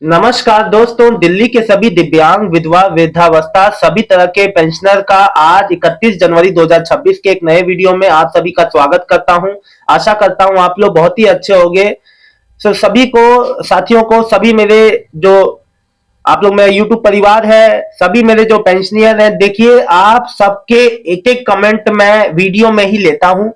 नमस्कार दोस्तों, दिल्ली के सभी दिव्यांग, विधवा, वृद्धावस्था सभी तरह के पेंशनर का आज 31 जनवरी 2026 के एक नए वीडियो में आप सभी का स्वागत करता हूं। आशा करता हूं आप लोग बहुत ही अच्छे होंगे। सभी को, साथियों को, सभी मेरे जो आप लोग मेरा यूट्यूब परिवार है, सभी मेरे जो पेंशनियर हैं, देखिए आप सबके एक एक कमेंट मैं वीडियो में ही लेता हूं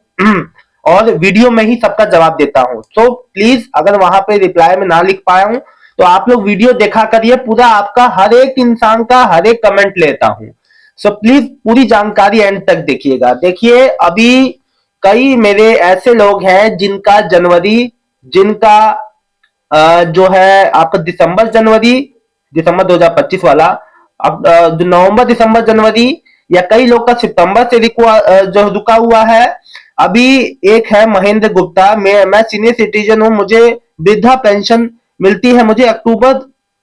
और वीडियो में ही सबका जवाब देता हूं। तो प्लीज अगर वहां पे रिप्लाई में ना लिख पाया हूं तो आप लोग वीडियो देखा करिए, पूरा आपका हर एक इंसान का हर एक कमेंट लेता हूं। सो प्लीज पूरी जानकारी एंड तक देखिएगा। देखिए अभी कई मेरे ऐसे लोग हैं जिनका जो है आपका दिसंबर 2025 वाला, अब जो नवंबर दिसंबर जनवरी या कई लोग का सितंबर से जो रुका हुआ है। अभी एक है महेंद्र गुप्ता, मैं सीनियर सिटीजन हूं, मुझे वृद्धा पेंशन मिलती है, मुझे अक्टूबर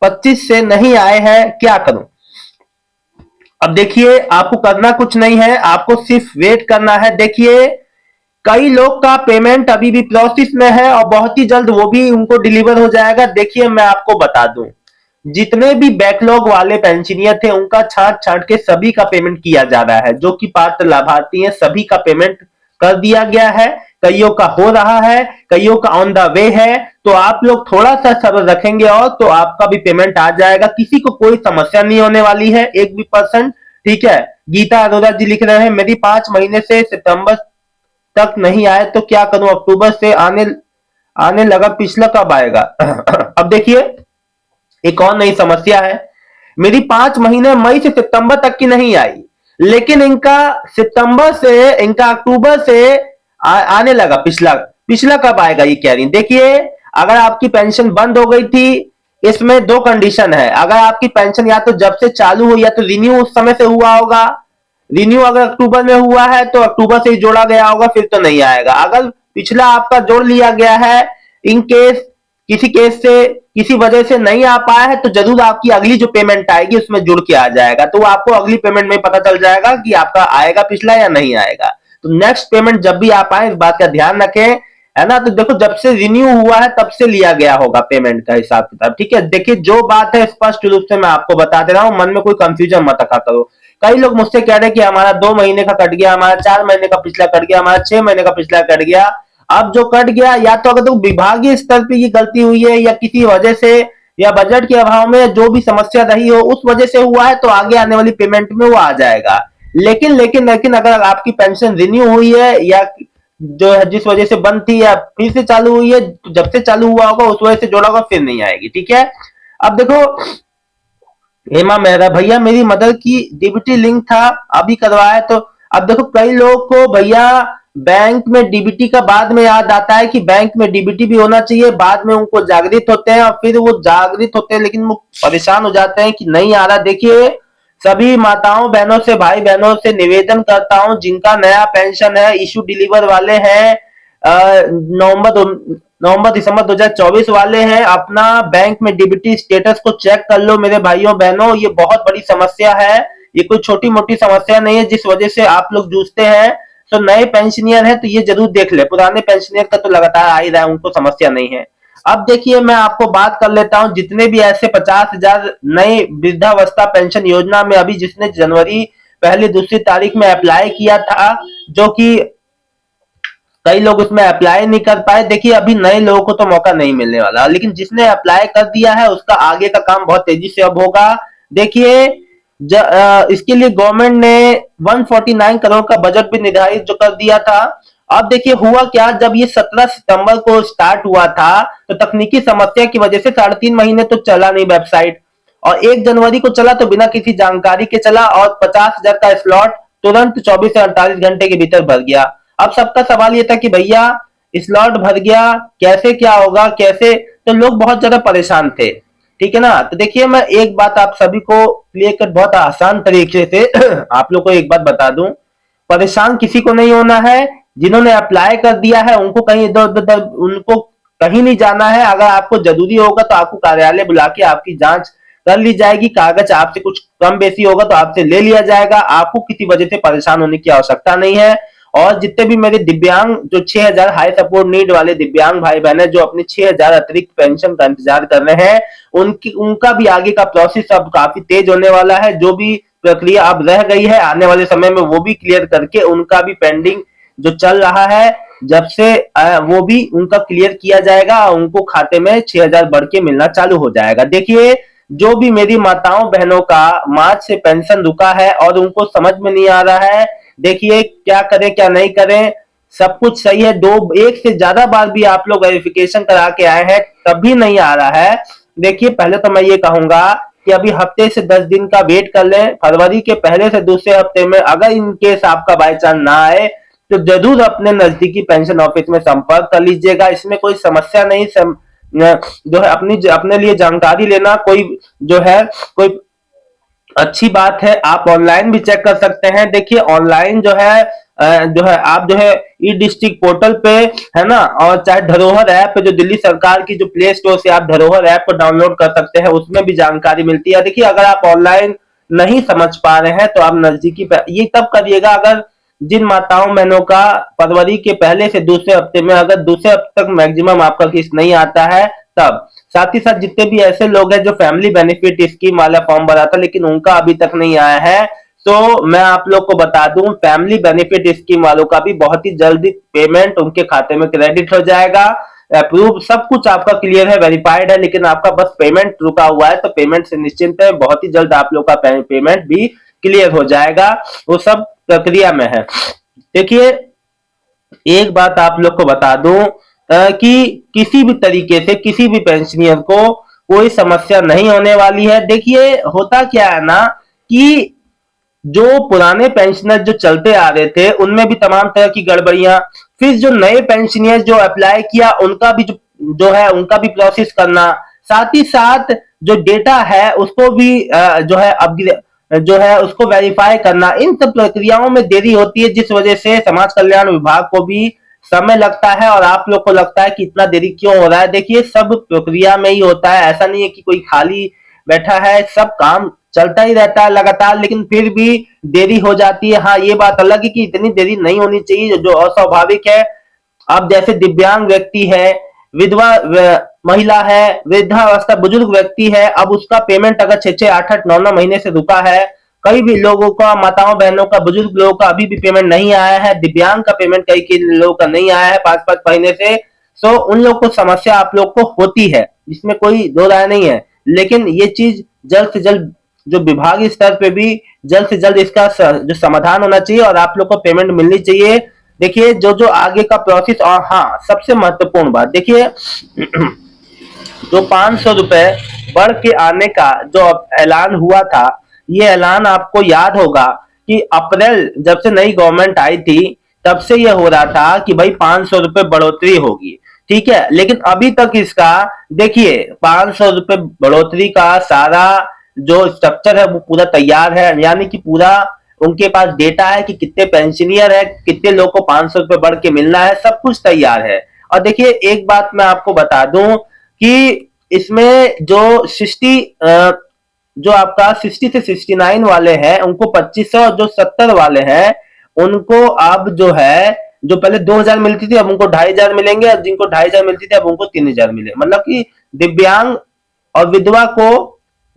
25 से नहीं आए हैं, क्या करूं। अब देखिए आपको करना कुछ नहीं है, आपको सिर्फ वेट करना है। देखिए कई लोग का पेमेंट अभी भी प्रोसेस में है और बहुत ही जल्द वो भी उनको डिलीवर हो जाएगा। देखिए मैं आपको बता दूं, जितने भी बैकलॉग वाले पेंशनियर थे उनका छांट छांट के सभी का पेमेंट किया जा रहा है। जो कि पात्र लाभार्थी हैं सभी का पेमेंट कर दिया गया है, कईयों का हो रहा है, कईयों का ऑन द वे है। तो आप लोग थोड़ा सा सब्र रखेंगे और तो आपका भी पेमेंट आ जाएगा, किसी को कोई समस्या नहीं होने वाली है एक भी परसेंट। ठीक है। गीता अरोरा जी लिख रहे हैं, मेरी 5 महीने से सितंबर तक नहीं आए तो क्या करूं, अक्टूबर से आने आने लगा, पिछला कब आएगा। अब देखिए एक और नई समस्या है, मेरी 5 महीने मई से सितंबर तक की नहीं आई, लेकिन इनका अक्टूबर से आने लगा, पिछला पिछला कब आएगा ये कह रही। देखिए अगर आपकी पेंशन बंद हो गई थी, इसमें दो कंडीशन है। अगर आपकी पेंशन या तो जब से चालू हुई या तो रिन्यू उस समय से हुआ होगा, रिन्यू अगर अक्टूबर में हुआ है तो अक्टूबर से ही जोड़ा गया होगा, फिर तो नहीं आएगा। अगर पिछला आपका जोड़ लिया गया है, इन केस किसी केस से किसी वजह से नहीं आ पाया है, तो जरूर आपकी अगली जो पेमेंट आएगी उसमें जुड़ के आ जाएगा। तो आपको अगली पेमेंट में पता चल जाएगा कि आपका आएगा पिछला या नहीं आएगा। तो नेक्स्ट पेमेंट जब भी आप आए इस बात का ध्यान रखें, है ना। तो देखो जब से रिन्यू हुआ है तब से लिया गया होगा पेमेंट का हिसाब किताब। ठीक है। देखिए जो बात है स्पष्ट रूप से मैं आपको बता दे रहा हूं, मन में कोई कंफ्यूजन मत रखा करो। कई लोग मुझसे कह रहे हैं कि हमारा 2 महीने का कट गया, हमारा 4 महीने का पिछला कट गया, हमारा 6 महीने का पिछला कट गया। अब जो कट गया या तो अगर तो विभागीय स्तर पर ये गलती हुई है या किसी वजह से या बजट के अभाव में जो भी समस्या रही हो उस वजह से हुआ है, तो आगे आने वाली पेमेंट में वो आ जाएगा। लेकिन लेकिन लेकिन अगर आपकी पेंशन रिन्यू हुई है या जो है जिस वजह से बंद थी या फिर से चालू हुई है, तो जब से चालू हुआ होगा उस वजह से जोड़ा होगा, फिर नहीं आएगी। ठीक है। अब देखो हेमा मेहरा, भैया मेरी मदर की डीबीटी लिंक था अभी करवाया तो। अब देखो कई लोग को भैया बैंक में डीबीटी का बाद में याद आता है कि बैंक में डीबीटी भी होना चाहिए, बाद में उनको जागृत होते हैं और फिर वो जागृत होते हैं लेकिन वो परेशान हो जाते हैं कि नहीं आ रहा। देखिए सभी माताओं बहनों से, भाई बहनों से निवेदन करता हूं, जिनका नया पेंशन है, इशू डिलीवर वाले हैं, नवंबर दिसंबर 2024 वाले हैं, अपना बैंक में डीबीटी स्टेटस को चेक कर लो मेरे भाइयों बहनों। ये बहुत बड़ी समस्या है, ये कोई छोटी मोटी समस्या नहीं है जिस वजह से आप लोग जूझते हैं। तो नए पेंशनियर है तो ये जरूर देख ले, पुराने पेंशनियर का तो लगातार आ ही रहा है, उनको समस्या नहीं है। अब देखिए मैं आपको बात कर लेता हूं, जितने भी ऐसे 50,000 नए वृद्धावस्था पेंशन योजना में अभी जिसने जनवरी पहली दूसरी तारीख में अप्लाई किया था, जो कि कई लोग उसमें अप्लाई नहीं कर पाए। देखिए अभी नए लोगों को तो मौका नहीं मिलने वाला, लेकिन जिसने अप्लाई कर दिया है उसका आगे का काम बहुत तेजी से अब होगा। देखिए इसके लिए गवर्नमेंट ने 149 करोड़ का बजट भी निर्धारित जो कर दिया था। अब देखिए हुआ क्या, जब ये 17 सितंबर को स्टार्ट हुआ था तो तकनीकी समस्या की वजह से 3.5 महीने तो चला नहीं वेबसाइट, और 1 जनवरी को चला तो बिना किसी जानकारी के चला और 50,000 का स्लॉट तुरंत 24 से 48 घंटे के भीतर भर गया। अब सबका सवाल ये था कि भैया स्लॉट भर गया, कैसे क्या होगा कैसे, तो लोग बहुत ज्यादा परेशान थे। ठीक है ना। तो देखिए मैं एक बात आप सभी को क्लियर कट बहुत आसान तरीके से आप लोग को एक बात बता दूं, परेशान किसी को नहीं होना है। जिन्होंने अप्लाई कर दिया है उनको कहीं इधर उधर उनको कहीं नहीं जाना है। अगर आपको जरूरी होगा तो आपको कार्यालय बुला के आपकी जांच कर ली जाएगी, कागज आपसे कुछ कम बेसी होगा तो आपसे ले लिया जाएगा। आपको किसी वजह से परेशान होने की आवश्यकता नहीं है। और जितने भी मेरे दिव्यांग जो 6,000 हाई सपोर्ट नीड वाले दिव्यांग भाई बहन है जो अपने 6,000 अतिरिक्त पेंशन का इंतजार कर रहे हैं, उनकी उनका भी आगे का प्रोसेस अब काफी तेज होने वाला है। जो भी प्रक्रिया अब रह गई है आने वाले समय में वो भी क्लियर करके उनका भी पेंडिंग जो चल रहा है जब से वो भी उनका क्लियर किया जाएगा और उनको खाते में 6,000 बढ़ के मिलना चालू हो जाएगा। देखिए, जो भी मेरी माताओं बहनों का मार्च से पेंशन रुका है और उनको समझ में नहीं आ रहा है, देखिए क्या करें क्या नहीं करें, सब कुछ सही है। दो एक से ज्यादा बार भी आप लोग वेरिफिकेशन करा के आए हैं तब भी नहीं आ रहा है। देखिए, पहले तो मैं ये कहूंगा कि अभी हफ्ते से 10 दिन का वेट कर लें। फरवरी के पहले से दूसरे हफ्ते में अगर इन केस आपका बाई चांस ना आए तो जरूर अपने नजदीकी पेंशन ऑफिस में संपर्क कर लीजिएगा। इसमें कोई समस्या नहीं। जो है अपने लिए जानकारी लेना कोई जो है कोई अच्छी बात है। आप ऑनलाइन भी चेक कर सकते हैं। देखिए, ऑनलाइन जो है आप जो है ई डिस्ट्रिक्ट पोर्टल पे है ना, और चाहे धरोहर ऐप पे जो दिल्ली सरकार की जो प्ले स्टोर से आप धरोहर ऐप को डाउनलोड कर सकते हैं, उसमें भी जानकारी मिलती है। देखिए, अगर आप ऑनलाइन नहीं समझ पा रहे हैं तो आप नजदीकी पे ये तब करिएगा अगर जिन माताओं बहनों का फरवरी के पहले से दूसरे हफ्ते में, अगर दूसरे हफ्ते तक मैक्सिमम आपका किस्त नहीं आता है तब। साथ ही साथ जितने भी ऐसे लोग हैं जो फैमिली बेनिफिट स्कीम वाला फॉर्म भरा था लेकिन उनका अभी तक नहीं आया है, तो मैं आप लोग को बता दूं फैमिली बेनिफिट स्कीम वालों का भी बहुत ही जल्दी पेमेंट उनके खाते में क्रेडिट हो जाएगा। अप्रूव सब कुछ आपका क्लियर है, वेरीफाइड है, लेकिन आपका बस पेमेंट रुका हुआ है। तो पेमेंट से निश्चिंत है, बहुत ही जल्द आप लोग का पेमेंट भी क्लियर हो जाएगा, वो सब प्रक्रिया में है। देखिए, एक बात आप लोग को बता दूं कि किसी भी तरीके से किसी भी पेंशनियर को कोई समस्या नहीं होने वाली है। देखिए, होता क्या है ना कि जो पुराने पेंशनर जो चलते आ रहे थे उनमें भी तमाम तरह की गड़बड़ियां, फिर जो नए पेंशनियर जो अप्लाई किया उनका भी जो है उनका भी प्रोसेस करना, साथ ही साथ जो डेटा है उसको भी जो है अपग्रेड जो है उसको वेरीफाई करना, इन सब प्रक्रियाओं में देरी होती है जिस वजह से समाज कल्याण विभाग को भी समय लगता है और आप लोग को लगता है कि इतना देरी क्यों हो रहा है। देखिए, सब प्रक्रिया में ही होता है, ऐसा नहीं है कि कोई खाली बैठा है, सब काम चलता ही रहता है लगातार, लेकिन फिर भी देरी हो जाती है। हाँ, ये बात अलग है कि इतनी देरी नहीं होनी चाहिए जो अस्वाभाविक है। अब जैसे दिव्यांग व्यक्ति है, विधवा महिला है, वृद्धावस्था बुजुर्ग व्यक्ति है, अब उसका पेमेंट अगर 6-6 8-8 9-9 महीने से रुका है, कई भी लोगों का, माताओं बहनों का, बुजुर्ग लोगों का अभी भी पेमेंट नहीं आया है, दिव्यांग का पेमेंट कई के लोगों का नहीं आया है 5-5 महीने से, तो उन लोग को समस्या आप लोग को होती है, इसमें कोई दो राय नहीं है। लेकिन ये चीज जल्द से जल्द जो विभागीय स्तर पे भी जल्द से जल्द इसका जो समाधान होना चाहिए और आप लोग को पेमेंट मिलनी चाहिए। देखिए, जो जो आगे का प्रोसेस, और हाँ सबसे महत्वपूर्ण बात देखिए, जो 500 रुपए बढ़ के आने का जो ऐलान हुआ था, ये ऐलान आपको याद होगा कि अप्रैल जब से नई गवर्नमेंट आई थी तब से ये हो रहा था कि भाई 500 रुपए बढ़ोतरी होगी, ठीक है। लेकिन अभी तक इसका देखिए 500 रुपए बढ़ोतरी का सारा जो स्ट्रक्चर है वो पूरा तैयार है, यानी कि पूरा उनके पास डेटा है कि कितने पेंशनियर है, कितने लोग को 500 रुपए बढ़ के मिलना है, सब कुछ तैयार है। और देखिए, एक बात मैं आपको बता दूं कि इसमें जो 60 जो आपका 60 से 69 वाले हैं उनको 2500, जो 70 वाले हैं उनको अब जो है, जो पहले 2000 मिलती थी अब उनको 2500 मिलेंगे, और जिनको 2500 मिलती थी अब उनको 3000 मिले, मतलब कि दिव्यांग और विधवा को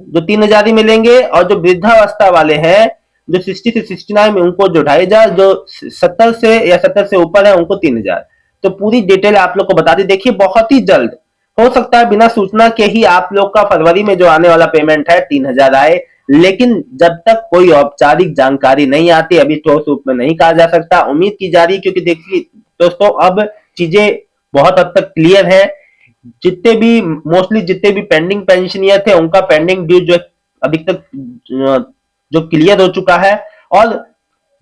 जो 3000 ही मिलेंगे, और जो वृद्धावस्था वाले हैं जो 60 से 69 में उनको जो 2500, जो 70 से या 70 से ऊपर है उनको 3000। तो पूरी डिटेल आप लोग को बता दी। देखिए, बहुत ही जल्द हो सकता है बिना सूचना के ही आप लोग का फरवरी में जो आने वाला पेमेंट है 3000 आए, लेकिन जब तक कोई औपचारिक जानकारी नहीं आती अभी ठोस रूप में नहीं कहा जा सकता। उम्मीद की जा रही है, क्योंकि देखिए दोस्तों अब चीजें बहुत हद तक क्लियर है। जितने भी मोस्टली जितने भी पेंडिंग पेंशनियर थे उनका पेंडिंग ड्यू जो अभी तक जो क्लियर हो चुका है, और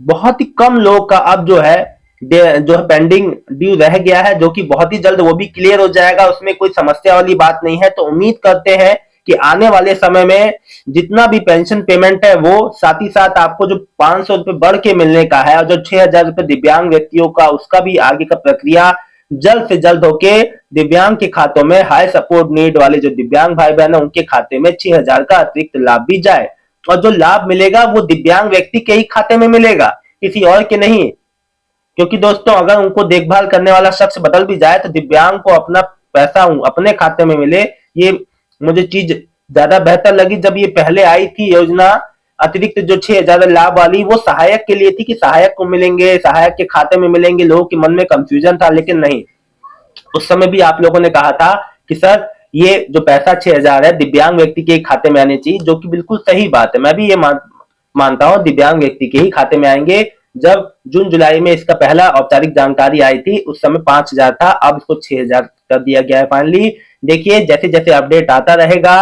बहुत ही कम लोग का अब जो है पेंडिंग ड्यू रह गया है, जो कि बहुत ही जल्द वो भी क्लियर हो जाएगा, उसमें कोई समस्या वाली बात नहीं है। तो उम्मीद करते हैं कि आने वाले समय में जितना भी पेंशन पेमेंट है वो साथ ही साथ आपको जो 500 रुपए बढ़ के मिलने का है, और जो 6000 रुपए दिव्यांग व्यक्तियों का उसका भी आगे का प्रक्रिया जल्द से जल्द होके दिव्यांग के खातों में, हाई सपोर्ट नीड वाले जो दिव्यांग भाई बहन है उनके खाते में 6000 का अतिरिक्त लाभ भी जाए, और जो लाभ मिलेगा वो दिव्यांग व्यक्ति के ही खाते में मिलेगा, किसी और के नहीं। क्योंकि दोस्तों अगर उनको देखभाल करने वाला शख्स बदल भी जाए तो दिव्यांग को अपना पैसा अपने खाते में मिले, ये मुझे चीज ज्यादा बेहतर लगी जब ये पहले आई थी योजना। अतिरिक्त जो 6,000 लाभ वाली वो सहायक के लिए थी कि सहायक को मिलेंगे, सहायक के खाते में मिलेंगे। लोगों के मन में कंफ्यूजन था, लेकिन नहीं, उस समय भी आप लोगों ने कहा था कि सर ये जो पैसा 6,000 है दिव्यांग व्यक्ति के खाते में आने चाहिए, जो कि बिल्कुल सही बात है। मैं भी ये मानता हूं दिव्यांग व्यक्ति के ही खाते में आएंगे। जब जून जुलाई में इसका पहला औपचारिक जानकारी आई थी उस समय 5,000 था, अब इसको 6,000 कर दिया गया है फाइनली। देखिए जैसे जैसे अपडेट आता रहेगा।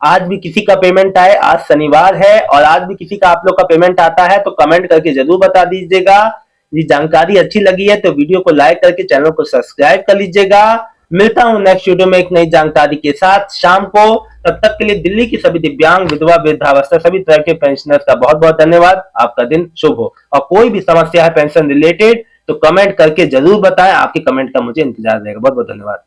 आज भी किसी का पेमेंट आए, आज शनिवार है, और आज भी किसी का आप लोग का पेमेंट आता है तो कमेंट करके जरूर बता दीजिएगा। ये जानकारी अच्छी लगी है तो वीडियो को लाइक करके चैनल को सब्सक्राइब कर लीजिएगा। मिलता हूं नेक्स्ट वीडियो में एक नई जानकारी के साथ शाम को। तब तक के लिए दिल्ली की सभी दिव्यांग, विधवा, वृद्धावस्था सभी तरह के पेंशनर्स का बहुत बहुत धन्यवाद। आपका दिन शुभ हो। और कोई भी समस्या है पेंशन रिलेटेड तो कमेंट करके जरूर बताएं। आपके कमेंट का मुझे इंतजार रहेगा। बहुत बहुत धन्यवाद।